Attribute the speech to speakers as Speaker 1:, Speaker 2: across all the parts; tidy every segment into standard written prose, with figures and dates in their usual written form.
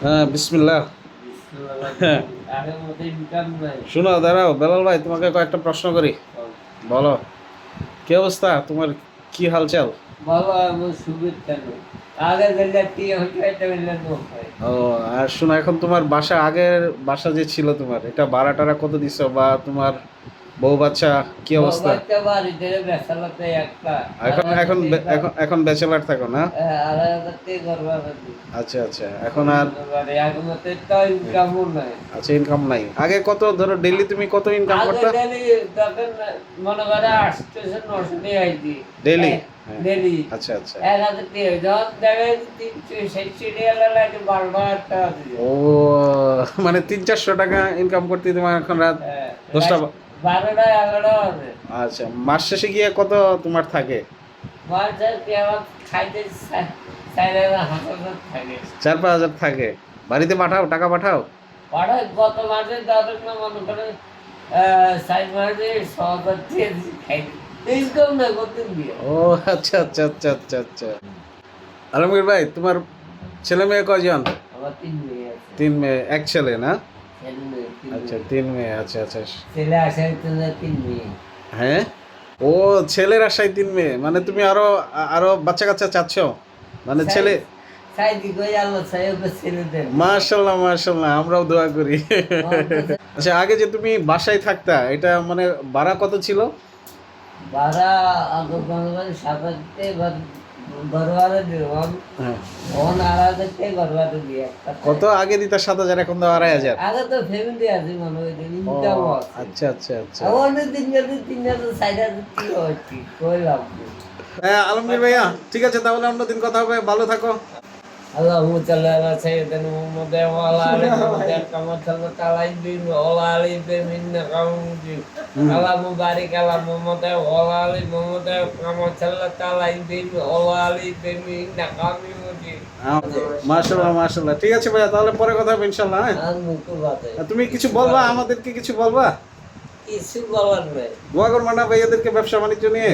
Speaker 1: হ্যাঁ, বিসমিল্লাহ। হ্যাঁ, শোনো, দাঁড়াও বেলাল ভাই, তোমাকে কয়েকটা প্রশ্ন করি। বলো, কি অবস্থা তোমার? কি হালচাল?
Speaker 2: ভালো আমি সুবিধ কেন আগে গেলে কি হইতে হইতে গেলে
Speaker 1: ও, আর শোনো, এখন তোমার বাসা, আগের বাসা যে ছিল তোমার, এটা ভাড়া টাড়া কত দিছো? বা তোমার বউ বাচ্চা কি অবস্থা?
Speaker 2: বাচ্চা বাড়িতে বেসালাতে একটা
Speaker 1: এখন এখন এখন এখন ব্যাচেলার থাকো না?
Speaker 2: 2,500 করবা
Speaker 1: আচ্ছা আচ্ছা, এখন আর
Speaker 2: এখন তো ইনকামও নাই।
Speaker 1: আচ্ছা, ইনকাম নাই। আগে কত, ধরো ডেইলি তুমি কত ইনকাম
Speaker 2: আগে
Speaker 1: করতে?
Speaker 2: ডেলি তখন মনে করে 800-900 নিয়ে আইছি
Speaker 1: ডেইলি?
Speaker 2: ডেলি
Speaker 1: আচ্ছা আচ্ছা।
Speaker 2: 1,000 দিয়ে যখন দেখা 360 টাকা লাগে 12,000 টাকা দিয়ে।
Speaker 1: ও, মানে 300-400 টাকা ইনকাম করতে তোমার এখন রাত 10টা?
Speaker 2: 12টা 11টা হবে।
Speaker 1: আচ্ছা, মাস শেষে গিয়ে কত তোমার থাকে?
Speaker 2: মাঝে কি আমার খাইতে 4,500 থাকে।
Speaker 1: 4-5 হাজার থাকে? বাড়িতে পাঠাও, টাকা পাঠাও?
Speaker 2: পাঠায় গত মাসে তাদের না মনে করে 4 মাসে 6,000 দিয়েছি খাইতে। ইনকাম না করতে দিয়ে।
Speaker 1: ও, আচ্ছা আচ্ছা আচ্ছা আচ্ছা আচ্ছা। আলমগীর ভাই, তোমার ছেলে মেয়ে কয়জন?
Speaker 2: আমার 3 মেয়ে আছে।
Speaker 1: 3 মেয়ে, এক ছেলে না?
Speaker 2: ছেলে মেয়ে, 3
Speaker 1: আচ্ছা,
Speaker 2: মেয়ে।
Speaker 1: 3 মেয়ে, আচ্ছা আচ্ছা।
Speaker 2: ছেলে আসে তো 3 মেয়ে।
Speaker 1: হ্যাঁ, ও, ছেলের আশায় 3 মেয়ে, মানে তুমি আরো আরো বাচ্চা কাচ্চা চাচ্ছ? মানে ছেলে?
Speaker 2: চাই দি কই আল্লাহ চাই ওকে ছেলে দেন।
Speaker 1: মাশাল্লাহ মাশাল্লাহ, আমরাও দোয়া করি। আচ্ছা, আগে যে তুমি বাসায় থাকতা, এটা মানে ভাড়া কত ছিল?
Speaker 2: ভাড়া আগে মনে করে 7,000 ঘরভাড়া দিলাম।
Speaker 1: হ্যাঁ।
Speaker 2: এখন 2,500 ঘরভাড়া দিয়ে একটা।
Speaker 1: কত আগে দিতা? 7 হাজার, এখন তো 2,500।
Speaker 2: আগে তো ফ্যামিলি আছে মনে হয়
Speaker 1: ও,
Speaker 2: ইনকাম আছে।
Speaker 1: আচ্ছা আচ্ছা আচ্ছা।
Speaker 2: অনেক দিন গেছে 3,000 4,000 কি হচ্ছে কইলাম।
Speaker 1: হ্যাঁ, আলমগীর ভাইয়া, ঠিক আছে, তাহলে অন্যদিন কথা হবে। ভালো থাকো।
Speaker 2: اللهم صل على سيدنا محمد وعلى ال محمد كما صليت على ابراهيم وعلى ال ابراهيم انك حميد مجيد اللهم بارك على محمد وعلى ال محمد كما صليت على ابراهيم وعلى ال ابراهيم انك حميد مجيد
Speaker 1: মাশাল্লাহ মাশাল্লাহ, ঠিক আছে ভাইয়া, তাহলে পরে কথা হবে ইনশাল্লাহ। হ্যাঁ,
Speaker 2: আর মুকুল বাদে
Speaker 1: তুমি কিছু বলবা আমাদেরকে? কিছু বলবা?
Speaker 2: কিছু বলার নাই।
Speaker 1: দোয়া করবা না ভাইয়াদেরকে ব্যবসা বাণিজ্য নিয়ে?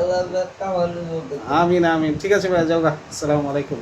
Speaker 2: আল্লাহ কামাল।
Speaker 1: আমিন আমিন, ঠিক আছে ভাইয়া, যাও গা। আসসালামু আলাইকুম।